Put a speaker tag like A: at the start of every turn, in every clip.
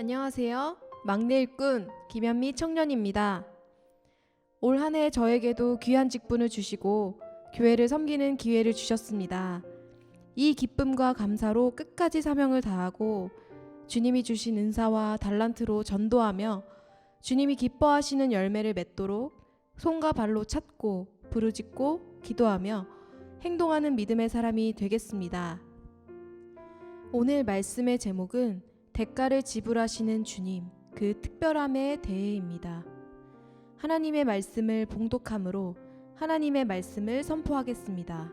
A: 안녕하세요. 막내 일꾼 김현미 청년입니다. 올 한 해 저에게도 귀한 직분을 주시고 교회를 섬기는 기회를 주셨습니다. 이 기쁨과 감사로 끝까지 사명을 다하고 주님이 주신 은사와 달란트로 전도하며 주님이 기뻐하시는 열매를 맺도록 손과 발로 찾고 부르짖고 기도하며 행동하는 믿음의 사람이 되겠습니다. 오늘 말씀의 제목은 대가를 지불하시는 주님, 그 특별함에 대해입니다. 하나님의 말씀을 봉독함으로 하나님의 말씀을 선포하겠습니다.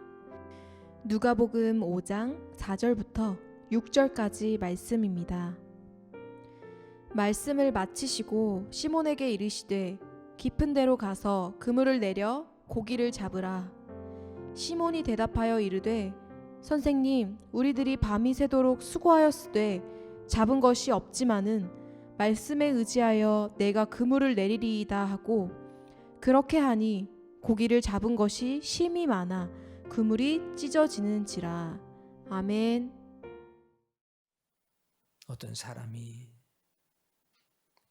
A: 누가복음 5장 4절부터 6절까지 말씀입니다. 말씀을 마치시고 시몬에게 이르시되 깊은 데로 가서 그물을 내려 고기를 잡으라. 시몬이 대답하여 이르되 선생님, 우리들이 밤이 새도록 수고하였으되 잡은 것이 없지만은 말씀에 의지하여 내가 그물을 내리리이다 하고 그렇게 하니 고기를 잡은 것이 심히 많아 그물이 찢어지는지라. 아멘.
B: 어떤 사람이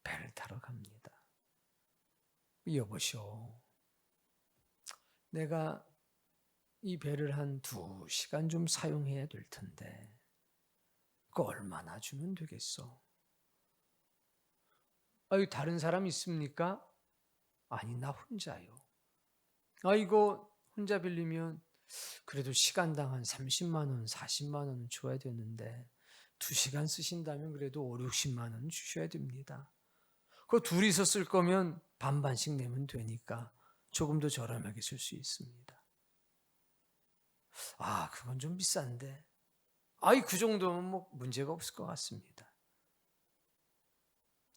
B: 배를 타러 갑니다. 여보시오, 내가 이 배를 한 2시간 좀 사용해야 될 텐데 그 얼마나 주면 되겠어? 다른 사람 있습니까? 아니, 나 혼자요. 이거 혼자 빌리면 그래도 시간당 한 30만 원, 40만 원 줘야 되는데 2시간 쓰신다면 그래도 5, 60만 원 주셔야 됩니다. 그거 둘이서 쓸 거면 반반씩 내면 되니까 조금 더 저렴하게 쓸 수 있습니다. 그건 좀 비싼데. 그 정도면 뭐 문제가 없을 것 같습니다.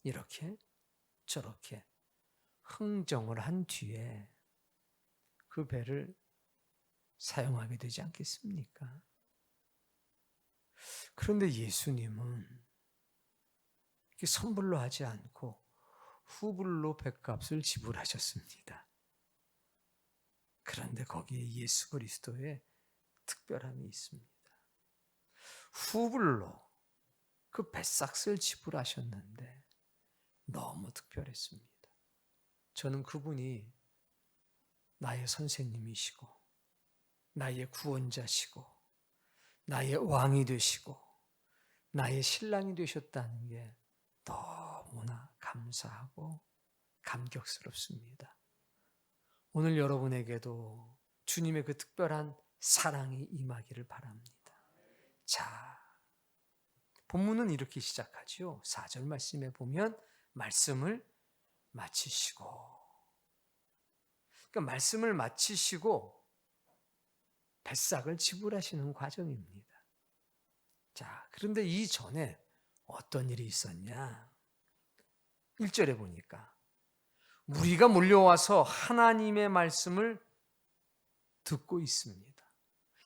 B: 이렇게 저렇게 흥정을 한 뒤에 그 배를 사용하게 되지 않겠습니까? 그런데 예수님은 이렇게 선불로 하지 않고 후불로 배값을 지불하셨습니다. 그런데 거기에 예수 그리스도의 특별함이 있습니다. 후불로 그 배삭을 지불하셨는데 너무 특별했습니다. 저는 그분이 나의 선생님이시고 나의 구원자시고 나의 왕이 되시고 나의 신랑이 되셨다는 게 너무나 감사하고 감격스럽습니다. 오늘 여러분에게도 주님의 그 특별한 사랑이 임하기를 바랍니다. 자, 본문은 이렇게 시작하죠. 4절 말씀에 보면 말씀을 마치시고, 그러니까 말씀을 마치시고 배삭을 지불하시는 과정입니다. 자, 그런데 이전에 어떤 일이 있었냐? 1절에 보니까 무리가 몰려와서 하나님의 말씀을 듣고 있습니다.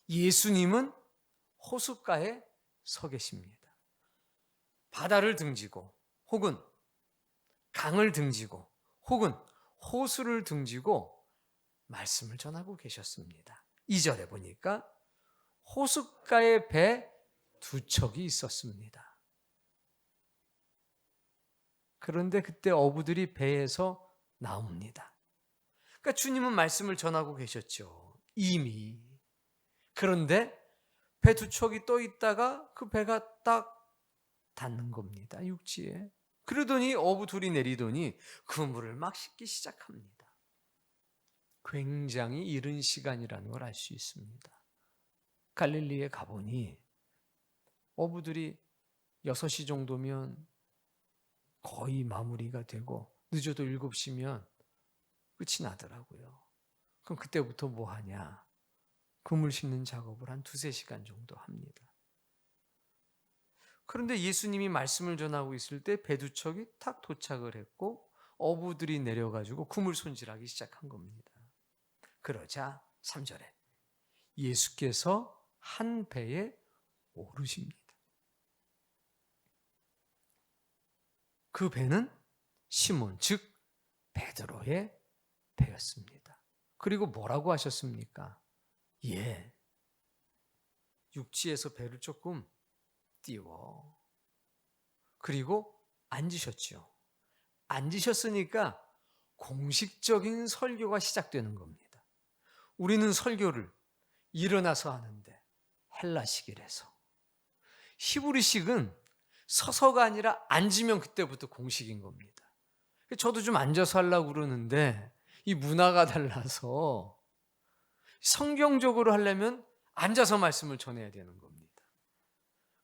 B: 예수님은 호숫가에 서 계십니다. 바다를 등지고 혹은 강을 등지고 혹은 호수를 등지고 말씀을 전하고 계셨습니다. 2절에 보니까 호숫가에 배 2척이 있었습니다. 그런데 그때 어부들이 배에서 나옵니다. 그러니까 주님은 말씀을 전하고 계셨죠. 이미. 그런데 배 2척이 떠 있다가 그 배가 딱 닿는 겁니다. 육지에. 그러더니 어부 둘이 내리더니 그물을 막 씻기 시작합니다. 굉장히 이른 시간이라는 걸 알 수 있습니다. 갈릴리에 가보니 어부들이 6시 정도면 거의 마무리가 되고 늦어도 7시면 끝이 나더라고요. 그럼 그때부터 뭐 하냐? 그물 싣는 작업을 한 2-3시간 정도 합니다. 그런데 예수님이 말씀을 전하고 있을 때 배 2척이 탁 도착을 했고 어부들이 내려가지고 그물 손질하기 시작한 겁니다. 그러자 3절에 예수께서 한 배에 오르십니다. 그 배는 시몬, 즉 베드로의 배였습니다. 그리고 뭐라고 하셨습니까? 육지에서 배를 조금 띄워. 그리고 앉으셨죠. 앉으셨으니까 공식적인 설교가 시작되는 겁니다. 우리는 설교를 일어나서 하는데 헬라식이라서, 히브리식은 서서가 아니라 앉으면 그때부터 공식인 겁니다. 저도 좀 앉아서 하려고 그러는데 이 문화가 달라서 성경적으로 하려면 앉아서 말씀을 전해야 되는 겁니다.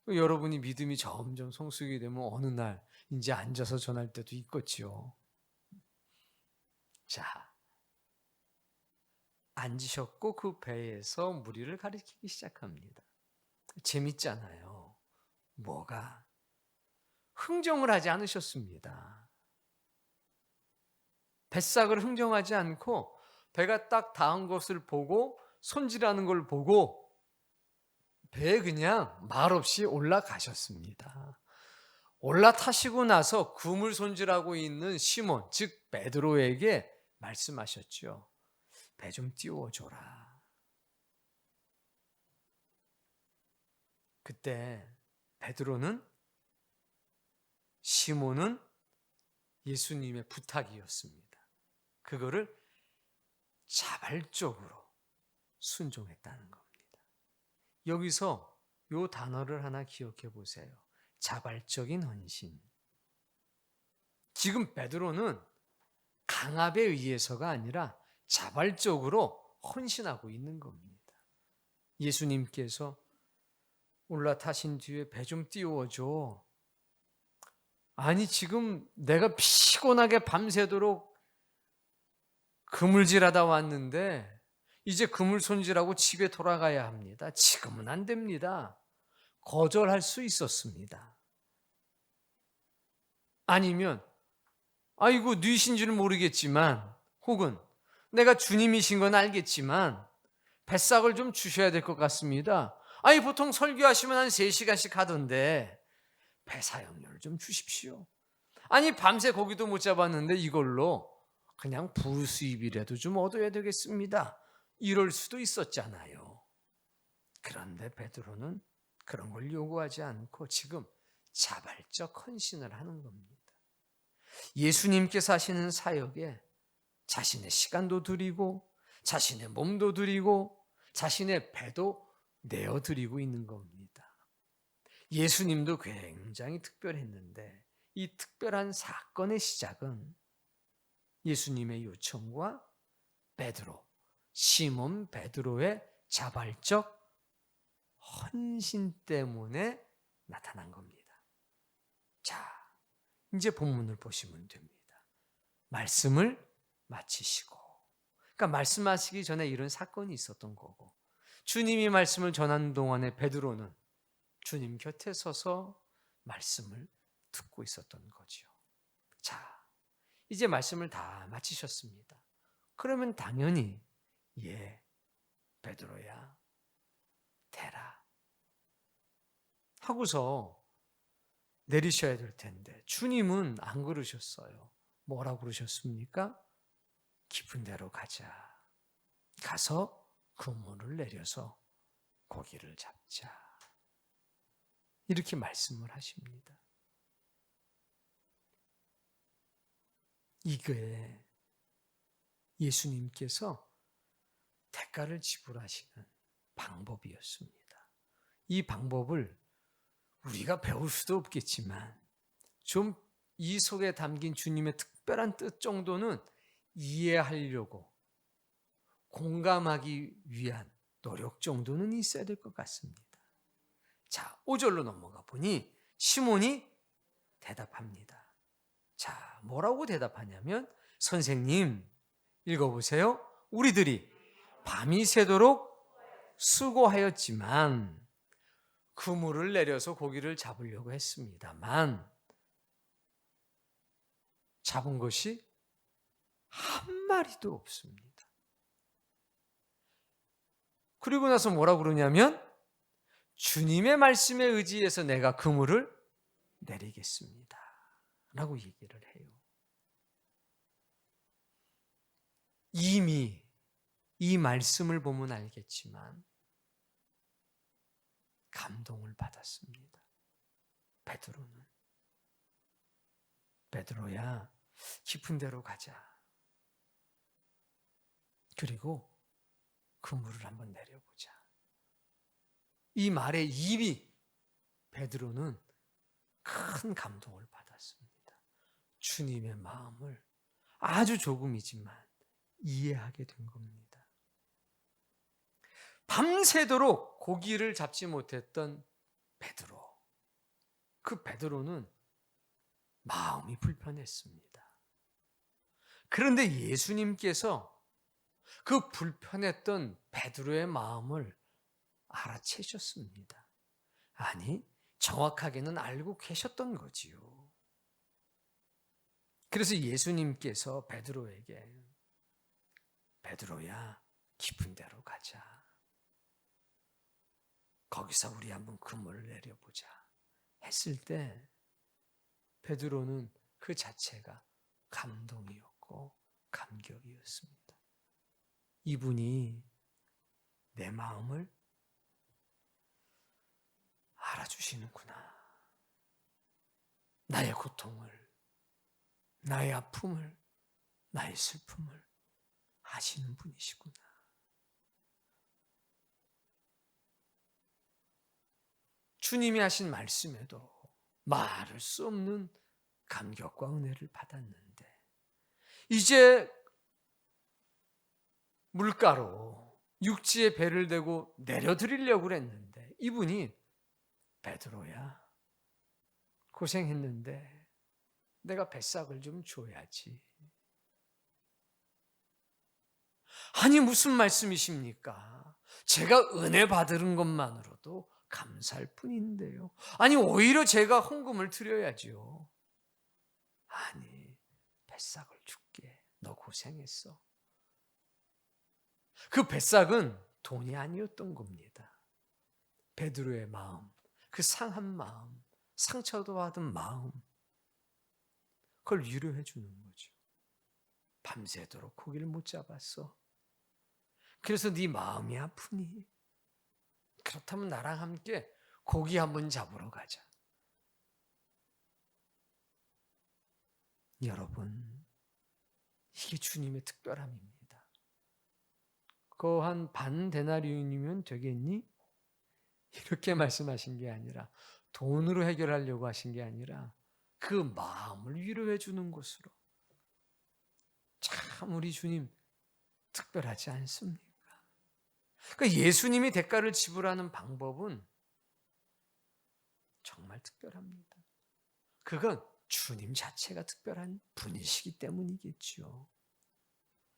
B: 여러분이 믿음이 점점 성숙이 되면 어느 날 이제 앉아서 전할 때도 있겠지요. 자, 앉으셨고 그 배에서 무리를 가리키기 시작합니다. 재밌잖아요. 뭐가? 흥정을 하지 않으셨습니다. 뱃삭을 흥정하지 않고 배가 딱 닿은 것을 보고 손질하는 걸 보고 배에 그냥 말없이 올라가셨습니다. 올라타시고 나서 그물 손질하고 있는 시몬, 즉 베드로에게 말씀하셨죠. 배 좀 띄워줘라. 그때 베드로는, 시몬은 예수님의 부탁이었습니다. 그거를 자발적으로 순종했다는 겁니다. 여기서 이 단어를 하나 기억해 보세요. 자발적인 헌신. 지금 베드로는 강압에 의해서가 아니라 자발적으로 헌신하고 있는 겁니다. 예수님께서 올라타신 뒤에 배 좀 띄워줘. 아니, 지금 내가 피곤하게 밤새도록 그물질하다 왔는데 이제 그물 손질하고 집에 돌아가야 합니다. 지금은 안 됩니다. 거절할 수 있었습니다. 아니면 아이고 뉘신 줄 모르겠지만, 혹은 내가 주님이신 건 알겠지만 뱃삭을 좀 주셔야 될 것 같습니다. 아니 보통 설교하시면 한 3시간씩 하던데 배 사용료를 좀 주십시오. 아니 밤새 고기도 못 잡았는데 이걸로 그냥 부수입이라도 좀 얻어야 되겠습니다. 이럴 수도 있었잖아요. 그런데 베드로는 그런 걸 요구하지 않고 지금 자발적 헌신을 하는 겁니다. 예수님께서 하시는 사역에 자신의 시간도 드리고 자신의 몸도 드리고 자신의 배도 내어드리고 있는 겁니다. 예수님도 굉장히 특별했는데 이 특별한 사건의 시작은 예수님의 요청과 베드로, 시몬 베드로의 자발적 헌신 때문에 나타난 겁니다. 자, 이제 본문을 보시면 됩니다. 말씀을 마치시고, 그러니까 말씀하시기 전에 이런 사건이 있었던 거고, 주님이 말씀을 전하는 동안에 베드로는 주님 곁에 서서 말씀을 듣고 있었던 거죠. 자, 이제 말씀을 다 마치셨습니다. 그러면 당연히 베드로야 대라 하고서 내리셔야 될 텐데 주님은 안 그러셨어요. 뭐라고 그러셨습니까? 깊은 데로 가자. 가서 그물을 내려서 고기를 잡자. 이렇게 말씀을 하십니다. 이게 예수님께서 대가를 지불하시는 방법이었습니다. 이 방법을 우리가 배울 수도 없겠지만 좀 이 속에 담긴 주님의 특별한 뜻 정도는 이해하려고 공감하기 위한 노력 정도는 있어야 될 것 같습니다. 자, 5절로 넘어가 보니 시몬이 대답합니다. 자, 뭐라고 대답하냐면, 선생님, 읽어보세요. 우리들이 밤이 새도록 수고하였지만 그물을 내려서 고기를 잡으려고 했습니다만 잡은 것이 한 마리도 없습니다. 그리고 나서 뭐라고 그러냐면, 주님의 말씀에 의지해서 내가 그물을 내리겠습니다 라고 얘기를 해요. 이미 이 말씀을 보면 알겠지만 감동을 받았습니다. 베드로는. 베드로야, 깊은 데로 가자. 그리고 그물을 한번 내려보자. 이 말에 이미 베드로는 큰 감동을 받았습니다. 주님의 마음을 아주 조금이지만 이해하게 된 겁니다. 밤새도록 고기를 잡지 못했던 베드로. 그 베드로는 마음이 불편했습니다. 그런데 예수님께서 그 불편했던 베드로의 마음을 알아채셨습니다. 아니, 정확하게는 알고 계셨던 거지요. 그래서 예수님께서 베드로에게 베드로야, 깊은 데로 가자. 거기서 우리 한번 그물을 내려보자 했을 때 베드로는 그 자체가 감동이었고 감격이었습니다. 이분이 내 마음을 알아주시는구나. 나의 고통을, 나의 아픔을, 나의 슬픔을 아시는 분이시구나. 주님이 하신 말씀에도 말할 수 없는 감격과 은혜를 받았는데 이제 물가로 육지에 배를 대고 내려드리려고 그랬는데 이분이 베드로야, 고생했는데 내가 뱃삭을 좀 줘야지. 아니, 무슨 말씀이십니까? 제가 은혜 받은 것만으로도 감사할 뿐인데요. 아니, 오히려 제가 헌금을 드려야죠. 아니, 뱃삭을 줄게. 너 고생했어. 그 뱃삭은 돈이 아니었던 겁니다. 베드로의 마음, 그 상한 마음, 상처도 받은 마음, 그걸 위로해 주는 거죠. 밤새도록 고기를 못 잡았어. 그래서 네 마음이 아프니? 그렇다면 나랑 함께 고기 한번 잡으러 가자. 여러분, 이게 주님의 특별함입니다. 그거 한 반 데나리온이면 되겠니? 이렇게 말씀하신 게 아니라, 돈으로 해결하려고 하신 게 아니라 그 마음을 위로해 주는 것으로. 참 우리 주님 특별하지 않습니까? 그러니까 예수님이 대가를 지불하는 방법은 정말 특별합니다. 그건 주님 자체가 특별한 분이시기 때문이겠죠.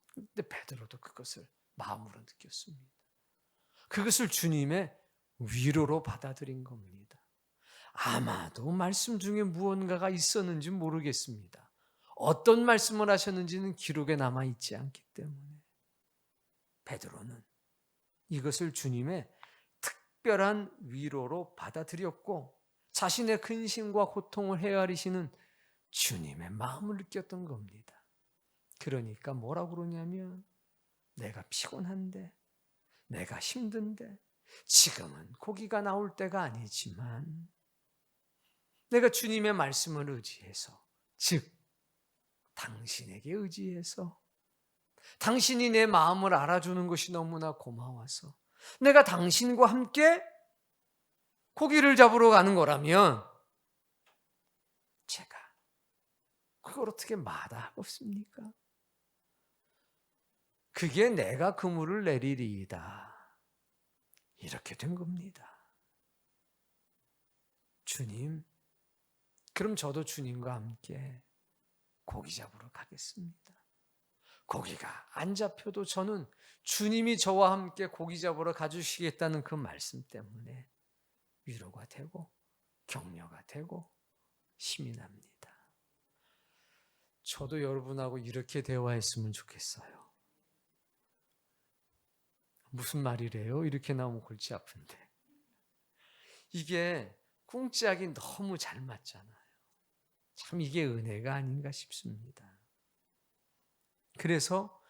B: 근데 베드로도 그것을 마음으로 느꼈습니다. 그것을 주님의 위로로 받아들인 겁니다. 아마도 말씀 중에 무언가가 있었는지 모르겠습니다. 어떤 말씀을 하셨는지는 기록에 남아있지 않기 때문에 베드로는 이것을 주님의 특별한 위로로 받아들였고 자신의 근심과 고통을 헤아리시는 주님의 마음을 느꼈던 겁니다. 그러니까 뭐라고 그러냐면 내가 피곤한데, 내가 힘든데, 지금은 고기가 나올 때가 아니지만 내가 주님의 말씀을 의지해서, 즉 당신에게 의지해서, 당신이 내 마음을 알아주는 것이 너무나 고마워서 내가 당신과 함께 고기를 잡으러 가는 거라면 제가 그걸 어떻게 마다하겠습니까? 그게 내가 그물을 내리리이다. 이렇게 된 겁니다. 주님, 그럼 저도 주님과 함께 고기 잡으러 가겠습니다. 고기가 안 잡혀도 저는 주님이 저와 함께 고기 잡으러 가주시겠다는 그 말씀 때문에 위로가 되고 격려가 되고 힘이 납니다. 저도 여러분하고 이렇게 대화했으면 좋겠어요. 무슨 말이래요? 이렇게 나오면 골치 아픈데. 이게 꿍짝이 너무 잘 맞잖아요. 참 이게 은혜가 아닌가 싶습니다. 그래서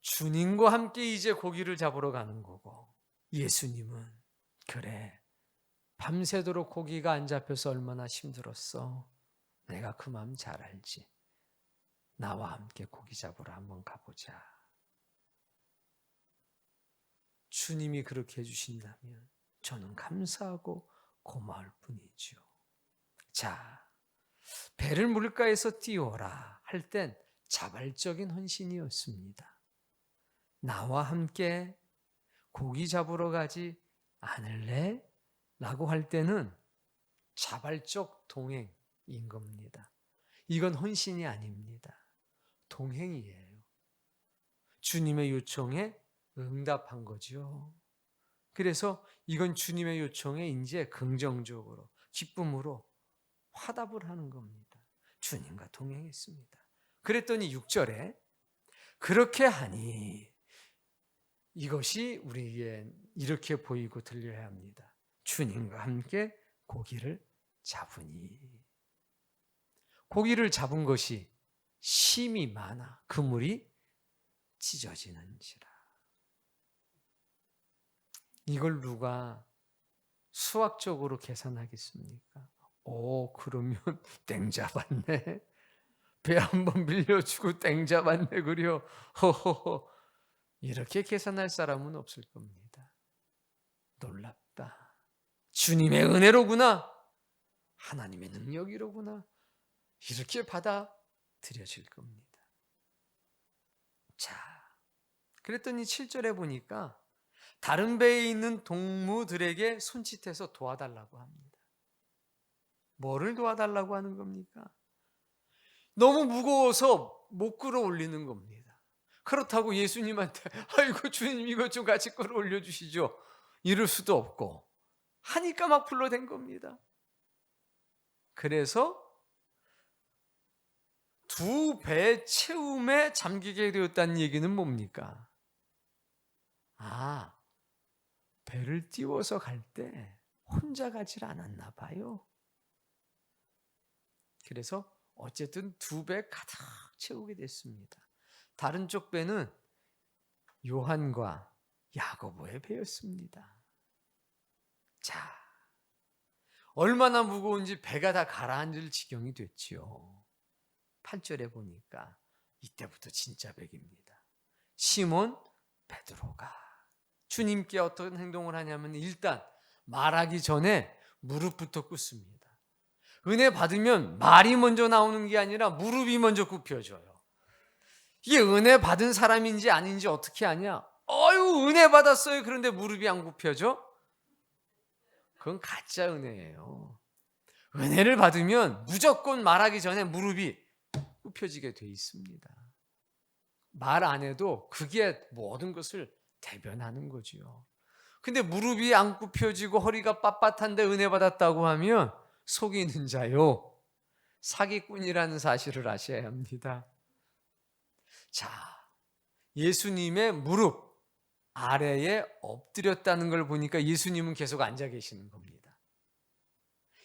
B: 주님과 함께 이제 고기를 잡으러 가는 거고 예수님은 그래, 밤새도록 고기가 안 잡혀서 얼마나 힘들었어. 내가 그 마음 잘 알지. 나와 함께 고기 잡으러 한번 가보자. 주님이 그렇게 해주신다면 저는 감사하고 고마울 뿐이죠. 자, 배를 물가에서 띄워라 할 땐 자발적인 헌신이었습니다. 나와 함께 고기 잡으러 가지 않을래? 라고 할 때는 자발적 동행인 겁니다. 이건 헌신이 아닙니다. 동행이에요. 주님의 요청에 응답한 거죠. 그래서 이건 주님의 요청에 이제 긍정적으로, 기쁨으로 화답을 하는 겁니다. 주님과 동행했습니다. 그랬더니 6절에 그렇게 하니 이것이 우리에게 이렇게 보이고 들려야 합니다. 주님과 함께 고기를 잡으니. 고기를 잡은 것이 심이 많아 그물이 찢어지는지라. 이걸 누가 수학적으로 계산하겠습니까? 그러면 땡 잡았네. 배 한번 빌려주고 땡 잡았네 그려. 허허허. 이렇게 계산할 사람은 없을 겁니다. 놀랍다. 주님의 은혜로구나. 하나님의 능력이로구나. 이렇게 받아들여질 겁니다. 자, 그랬더니 7절에 보니까 다른 배에 있는 동무들에게 손짓해서 도와달라고 합니다. 뭐를 도와달라고 하는 겁니까? 너무 무거워서 못 끌어올리는 겁니다. 그렇다고 예수님한테 아이고 주님 이것 좀 같이 끌어올려 주시죠. 이럴 수도 없고 하니까 막 불러댄 겁니다. 그래서 두 배 채움에 잠기게 되었다는 얘기는 뭡니까? 배를 띄워서 갈 때 혼자 가질 않았나 봐요. 그래서 어쨌든 두 배 가득 채우게 됐습니다. 다른 쪽 배는 요한과 야고보의 배였습니다. 자, 얼마나 무거운지 배가 다 가라앉을 지경이 됐지요. 8절에 보니까 이때부터 진짜 백입니다. 시몬 베드로가 주님께 어떤 행동을 하냐면 일단 말하기 전에 무릎부터 꿇습니다. 은혜 받으면 말이 먼저 나오는 게 아니라 무릎이 먼저 굽혀져요. 이게 은혜 받은 사람인지 아닌지 어떻게 아냐? 은혜 받았어요. 그런데 무릎이 안 굽혀져? 그건 가짜 은혜예요. 은혜를 받으면 무조건 말하기 전에 무릎이 굽혀지게 돼 있습니다. 말 안 해도 그게 모든 것을 대변하는 거지요. 근데 무릎이 안 굽혀지고 허리가 빳빳한데 은혜 받았다고 하면 속이는 자요. 사기꾼이라는 사실을 아셔야 합니다. 자, 예수님의 무릎 아래에 엎드렸다는 걸 보니까 예수님은 계속 앉아 계시는 겁니다.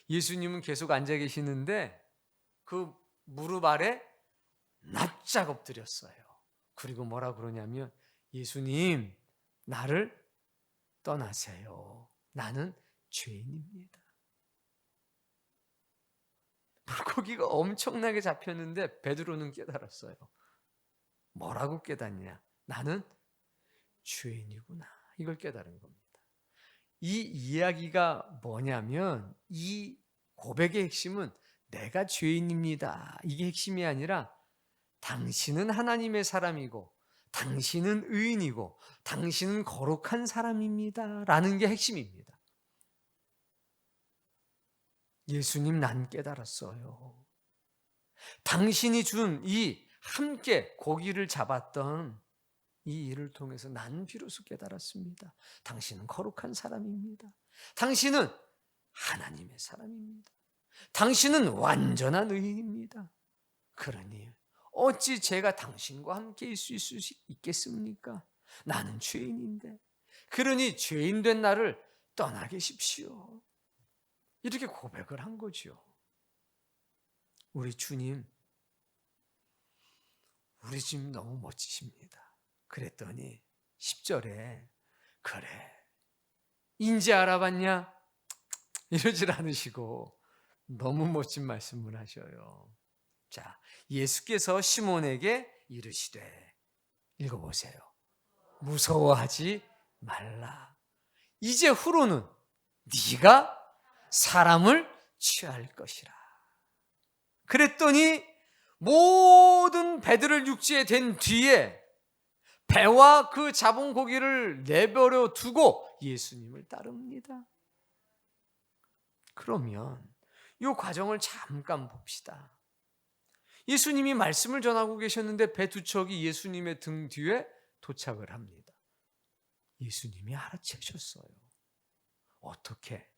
B: 예수님은 계속 앉아 계시는데 그 무릎 아래 납작 엎드렸어요. 그리고 뭐라 그러냐면 예수님 나를 떠나세요. 나는 죄인입니다. 물고기가 엄청나게 잡혔는데 베드로는 깨달았어요. 뭐라고 깨닫냐? 나는 죄인이구나. 이걸 깨달은 겁니다. 이 이야기가 뭐냐면 이 고백의 핵심은 내가 죄인입니다. 이게 핵심이 아니라 당신은 하나님의 사람이고 당신은 의인이고 당신은 거룩한 사람입니다. 라는 게 핵심입니다. 예수님 난 깨달았어요. 당신이 준 이 함께 고기를 잡았던 이 일을 통해서 난 비로소 깨달았습니다. 당신은 거룩한 사람입니다. 당신은 하나님의 사람입니다. 당신은 완전한 의인입니다. 그러니 어찌 제가 당신과 함께 있을 수 있겠습니까? 나는 죄인인데. 그러니 죄인 된 나를 떠나 계십시오. 이렇게 고백을 한 거죠. 우리 주님, 우리 주님 너무 멋지십니다. 그랬더니 10절에 그래, 인제 알아봤냐? 이러질 않으시고 너무 멋진 말씀을 하셔요. 자, 예수께서 시몬에게 이르시되, 읽어보세요. 무서워하지 말라. 이제 후로는 네가 사람을 취할 것이라. 그랬더니 모든 배들을 육지에 댄 뒤에 배와 그 잡은 고기를 내버려 두고 예수님을 따릅니다. 그러면 이 과정을 잠깐 봅시다. 예수님이 말씀을 전하고 계셨는데 배 두 척이 예수님의 등 뒤에 도착을 합니다. 예수님이 알아채셨어요. 어떻게?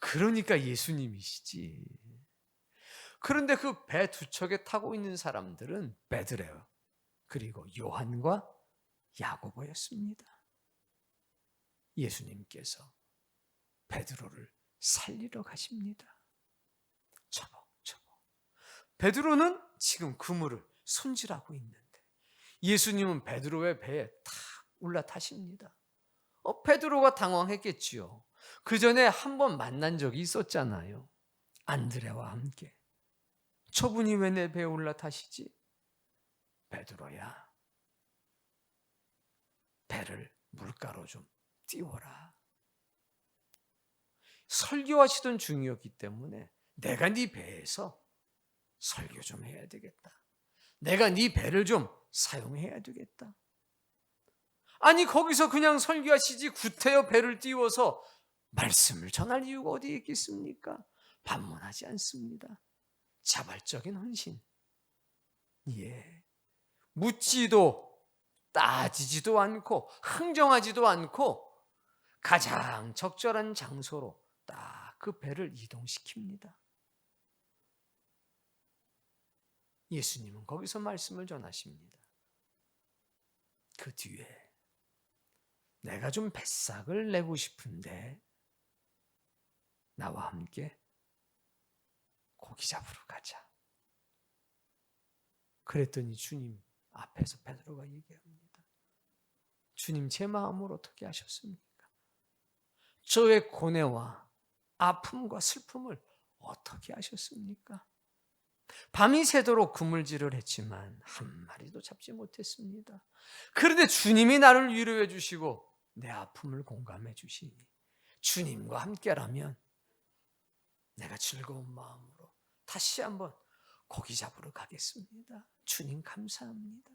B: 그러니까 예수님이시지. 그런데 그 배 두 척에 타고 있는 사람들은 베드레요. 그리고 요한과 야고보였습니다. 예수님께서 베드로를 살리러 가십니다. 처벅처벅. 베드로는 지금 그물을 손질하고 있는데 예수님은 베드로의 배에 탁 올라타십니다. 베드로가 당황했겠지요. 그 전에 한 번 만난 적이 있었잖아요. 안드레와 함께. 저분이 왜 내 배에 올라타시지? 베드로야, 배를 물가로 좀 띄워라. 설교하시던 중이었기 때문에 내가 네 배에서 설교 좀 해야 되겠다. 내가 네 배를 좀 사용해야 되겠다. 아니 거기서 그냥 설교하시지 구태여 배를 띄워서 말씀을 전할 이유가 어디에 있겠습니까? 반문하지 않습니다. 자발적인 헌신. 예. 묻지도 따지지도 않고 흥정하지도 않고 가장 적절한 장소로 딱 그 배를 이동시킵니다. 예수님은 거기서 말씀을 전하십니다. 그 뒤에 내가 좀 뱃삭을 내고 싶은데 나와 함께 고기 잡으러 가자. 그랬더니 주님 앞에서 베드로가 얘기합니다. 주님 제 마음을 어떻게 아셨습니까? 저의 고뇌와 아픔과 슬픔을 어떻게 아셨습니까? 밤이 새도록 그물질을 했지만 한 마리도 잡지 못했습니다. 그런데 주님이 나를 위로해 주시고 내 아픔을 공감해 주시니 주님과 함께라면 내가 즐거운 마음으로 다시 한번 고기 잡으러 가겠습니다. 주님 감사합니다.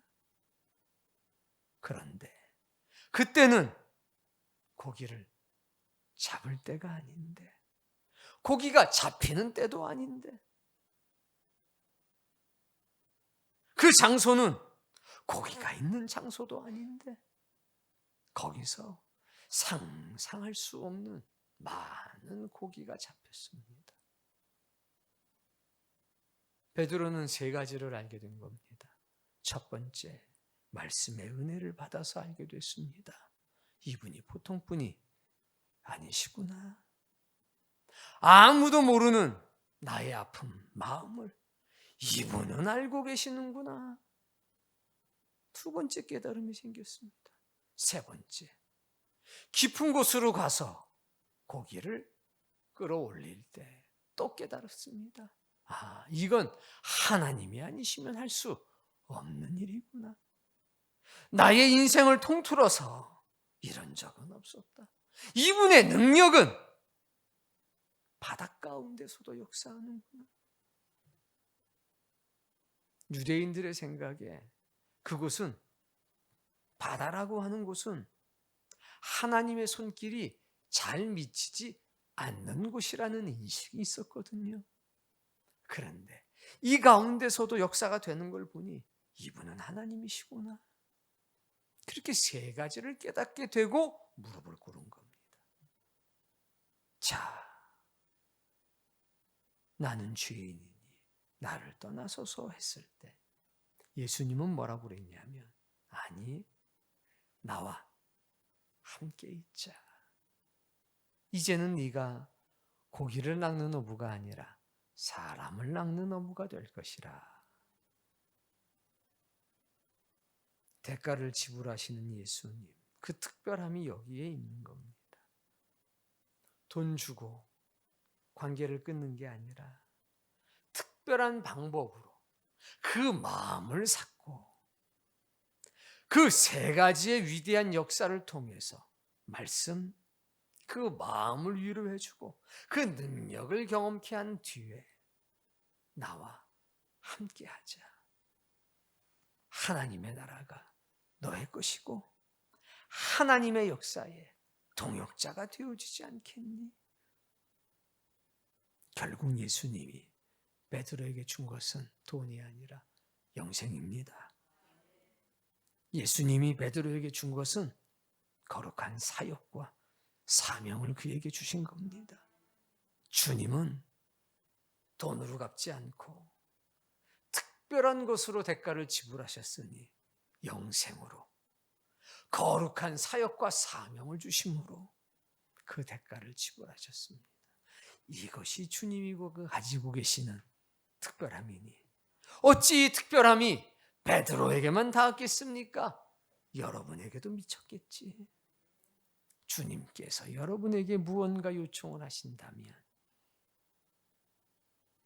B: 그런데 그때는 고기를 잡을 때가 아닌데, 고기가 잡히는 때도 아닌데, 그 장소는 고기가 있는 장소도 아닌데 거기서 상상할 수 없는 많은 고기가 잡혔습니다. 베드로는 세 가지를 알게 된 겁니다. 첫 번째, 말씀의 은혜를 받아서 알게 됐습니다. 이분이 보통 분이 아니시구나. 아무도 모르는 나의 아픔, 마음을 이분은 알고 계시는구나. 두 번째 깨달음이 생겼습니다. 세 번째, 깊은 곳으로 가서 고기를 끌어올릴 때 또 깨달았습니다. 이건 하나님이 아니시면 할 수 없는 일이구나. 나의 인생을 통틀어서 이런 적은 없었다. 이분의 능력은 바닷 가운데서도 역사하는구나. 유대인들의 생각에 그곳은, 바다라고 하는 곳은 하나님의 손길이 잘 미치지 않는 곳이라는 인식이 있었거든요. 그런데 이 가운데서도 역사가 되는 걸 보니 이분은 하나님이시구나. 그렇게 세 가지를 깨닫게 되고 무릎을 꿇은 겁니다. 자, 나는 죄인이니 나를 떠나소서 했을 때 예수님은 뭐라고 그랬냐면, 아니, 나와 함께 있자. 이제는 네가 고기를 낚는 어부가 아니라 사람을 낚는 어부가 될 것이라. 대가를 지불하시는 예수님, 그 특별함이 여기에 있는 겁니다. 돈 주고 관계를 끊는 게 아니라 특별한 방법으로 그 마음을 샀고 그 세 가지의 위대한 역사를 통해서 말씀, 그 마음을 위로해주고 그 능력을 경험케 한 뒤에 나와 함께하자. 하나님의 나라가 너의 것이고 하나님의 역사에 동역자가 되어지지 않겠니? 결국 예수님이 베드로에게 준 것은 돈이 아니라 영생입니다. 예수님이 베드로에게 준 것은 거룩한 사역과 사명을 그에게 주신 겁니다. 주님은 돈으로 갚지 않고 특별한 것으로 대가를 지불하셨으니 영생으로 거룩한 사역과 사명을 주심으로 그 대가를 지불하셨습니다. 이것이 주님이 가지고 계시는 특별함이니 어찌 이 특별함이 베드로에게만 닿았겠습니까? 여러분에게도 미쳤겠지. 주님께서 여러분에게 무언가 요청을 하신다면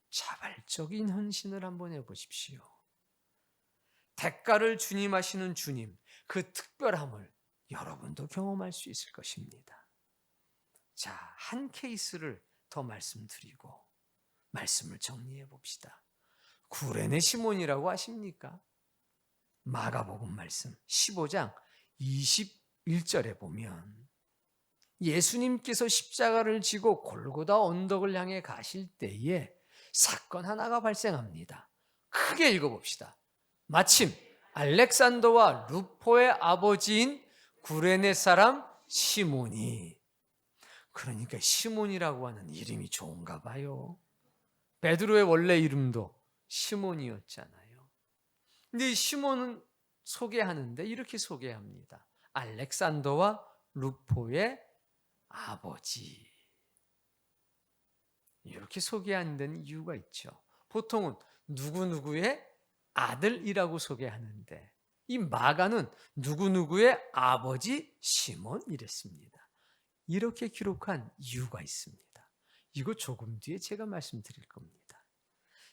B: 자발적인 헌신을 한번 해보십시오. 대가를 주님 하시는 주님, 그 특별함을 여러분도 경험할 수 있을 것입니다. 자, 한 케이스를 더 말씀드리고 말씀을 정리해 봅시다. 구레네 시몬이라고 아십니까? 마가복음 말씀 15장 21절에 보면 예수님께서 십자가를 지고 골고다 언덕을 향해 가실 때에 사건 하나가 발생합니다. 크게 읽어봅시다. 마침 알렉산더와 루포의 아버지인 구레네 사람 시몬이, 그러니까 시몬이라고 하는 이름이 좋은가 봐요. 베드로의 원래 이름도 시몬이었잖아요. 근데 이 시몬은 소개하는데 이렇게 소개합니다. 알렉산더와 루포의 아버지. 이렇게 소개하는 데는 이유가 있죠. 보통은 누구누구의 아들이라고 소개하는데 이 마가는 누구누구의 아버지 시몬 이랬습니다. 이렇게 기록한 이유가 있습니다. 이거 조금 뒤에 제가 말씀드릴 겁니다.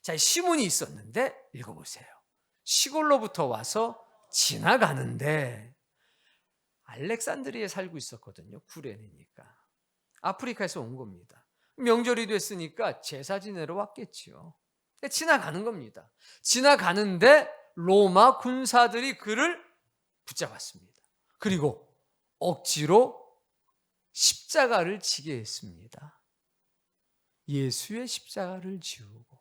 B: 자, 시몬이 있었는데 읽어보세요. 시골로부터 와서 지나가는데 알렉산드리아에 살고 있었거든요. 구레네니까. 아프리카에서 온 겁니다. 명절이 됐으니까 제사 지내러 왔겠지요. 지나가는 겁니다. 지나가는데 로마 군사들이 그를 붙잡았습니다. 그리고 억지로 십자가를 지게 했습니다. 예수의 십자가를 지우고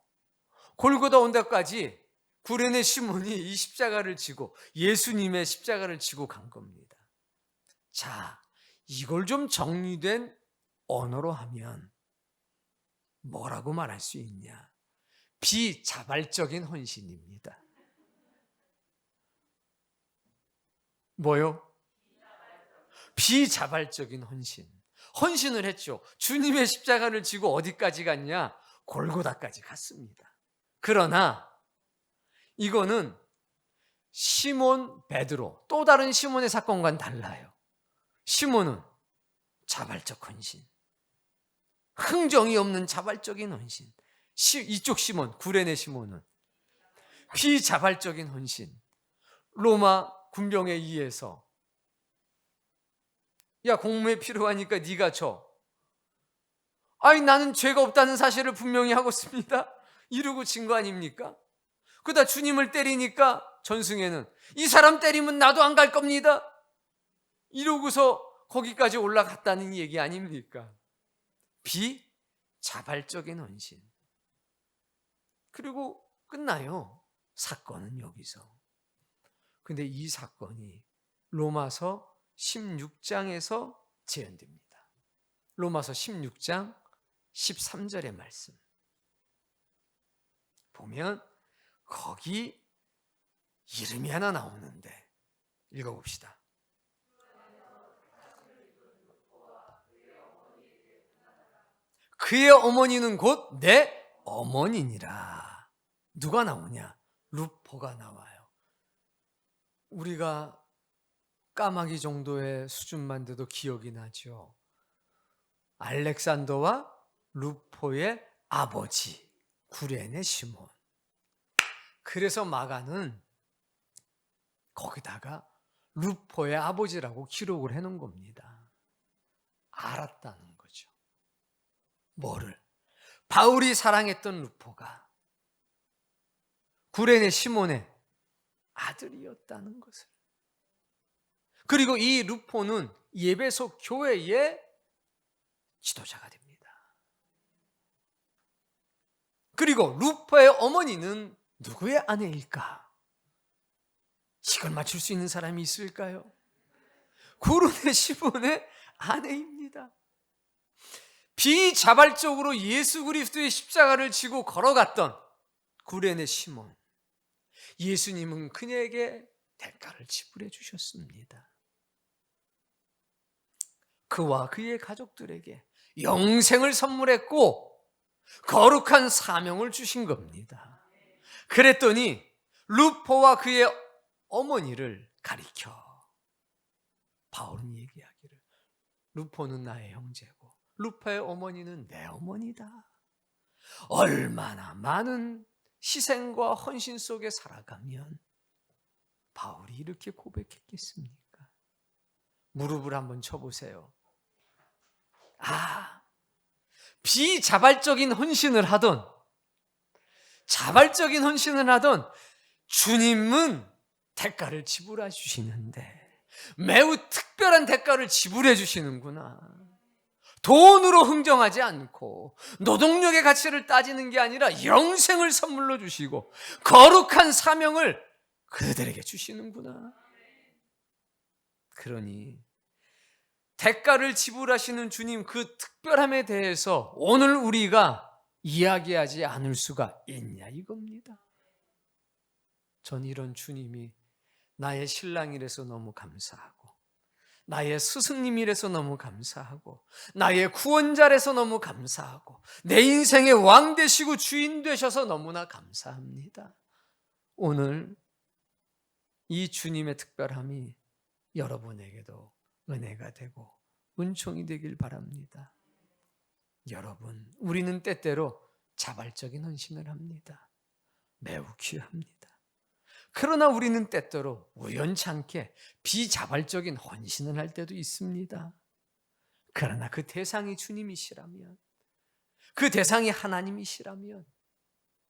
B: 골고다 온데까지 구레네 시몬이 이 십자가를 지고 예수님의 십자가를 지고 간 겁니다. 자, 이걸 좀 정리된 언어로 하면 뭐라고 말할 수 있냐? 비자발적인 헌신입니다. 뭐요? 비자발적인 헌신. 헌신을 했죠. 주님의 십자가를 지고 어디까지 갔냐? 골고다까지 갔습니다. 그러나 이거는 시몬 베드로, 또 다른 시몬의 사건과는 달라요. 시몬은 자발적 헌신, 흥정이 없는 자발적인 헌신. 이쪽 시몬, 구레네 시몬은 비자발적인 헌신. 로마 군병에 의해서 야, 공무에 필요하니까 네가 줘. 아니, 나는 죄가 없다는 사실을 분명히 하고 있습니다. 이러고 진 거 아닙니까? 그러다 주님을 때리니까 전승에는 이 사람 때리면 나도 안 갈 겁니다. 이러고서 거기까지 올라갔다는 얘기 아닙니까? 비자발적인 헌신. 그리고 끝나요. 사건은 여기서. 근데 이 사건이 로마서 16장에서 재현됩니다. 로마서 16장 13절의 말씀 보면 거기 이름이 하나 나오는데 읽어봅시다. 그의 어머니는 곧 내 어머니니라. 누가 나오냐? 루포가 나와요. 우리가 까마귀 정도의 수준만 돼도 기억이 나죠. 알렉산더와 루포의 아버지 구레네 시몬. 그래서 마가는 거기다가 루포의 아버지라고 기록을 해놓은 겁니다. 알았다는 거죠. 뭐를? 바울이 사랑했던 루포가 구레네 시몬의 아들이었다는 것을. 그리고 이 루포는 예배소 교회의 지도자가 됩니다. 그리고 루포의 어머니는 누구의 아내일까? 이걸 맞출 수 있는 사람이 있을까요? 구레네 시몬의 아내입니다. 비자발적으로 예수 그리스도의 십자가를 지고 걸어갔던 구레네 시몬. 예수님은 그녀에게 대가를 지불해 주셨습니다. 그와 그의 가족들에게 영생을 선물했고 거룩한 사명을 주신 겁니다. 그랬더니 루포와 그의 어머니를 가리켜 바울은 얘기하기를, 루포는 나의 형제고 루포의 어머니는 내 어머니다. 얼마나 많은 희생과 헌신 속에 살아가면 바울이 이렇게 고백했겠습니까? 무릎을 한번 쳐보세요. 비자발적인 헌신을 하던 자발적인 헌신을 하던 주님은 대가를 지불해 주시는데 매우 특별한 대가를 지불해 주시는구나. 돈으로 흥정하지 않고 노동력의 가치를 따지는 게 아니라 영생을 선물로 주시고 거룩한 사명을 그들에게 주시는구나. 그러니 대가를 지불하시는 주님 그 특별함에 대해서 오늘 우리가 이야기하지 않을 수가 있냐 이겁니다. 전 이런 주님이 나의 신랑이라서 너무 감사하고 나의 스승님이라서 너무 감사하고 나의 구원자라서 너무 감사하고 내 인생의 왕 되시고 주인 되셔서 너무나 감사합니다. 오늘 이 주님의 특별함이 여러분에게도 은혜가 되고 은총이 되길 바랍니다. 여러분, 우리는 때때로 자발적인 헌신을 합니다. 매우 귀합니다. 그러나 우리는 때때로 우연찮게 비자발적인 헌신을 할 때도 있습니다. 그러나 그 대상이 주님이시라면, 그 대상이 하나님이시라면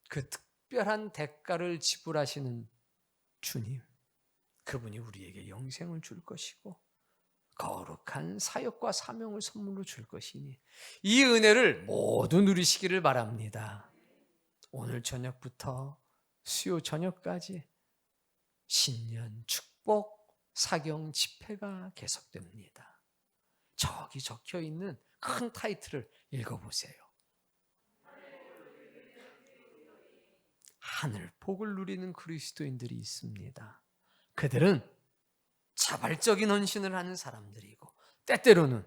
B: 그 특별한 대가를 지불하시는 주님, 그분이 우리에게 영생을 줄 것이고 거룩한 사역과 사명을 선물로 줄 것이니 이 은혜를 모두 누리시기를 바랍니다. 오늘 저녁부터 수요 저녁까지 신년 축복 사경 집회가 계속됩니다. 저기 적혀있는 큰 타이틀을 읽어보세요. 하늘 복을 누리는 그리스도인들이 있습니다. 그들은 자발적인 헌신을 하는 사람들이고 때때로는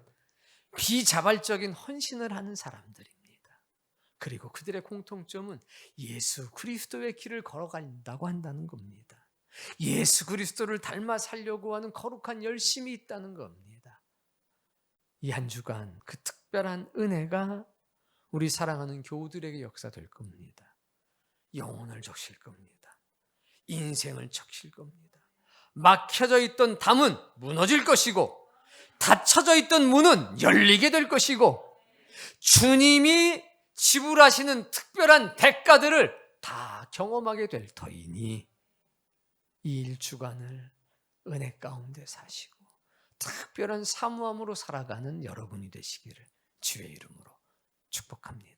B: 비자발적인 헌신을 하는 사람들입니다. 그리고 그들의 공통점은 예수 그리스도의 길을 걸어간다고 한다는 겁니다. 예수 그리스도를 닮아 살려고 하는 거룩한 열심이 있다는 겁니다. 이 한 주간 그 특별한 은혜가 우리 사랑하는 교우들에게 역사될 겁니다. 영혼을 적실 겁니다. 인생을 적실 겁니다. 막혀져 있던 담은 무너질 것이고 닫혀져 있던 문은 열리게 될 것이고 주님이 지불하시는 특별한 대가들을 다 경험하게 될 터이니 이 일주간을 은혜 가운데 사시고 특별한 사모함으로 살아가는 여러분이 되시기를 주의 이름으로 축복합니다.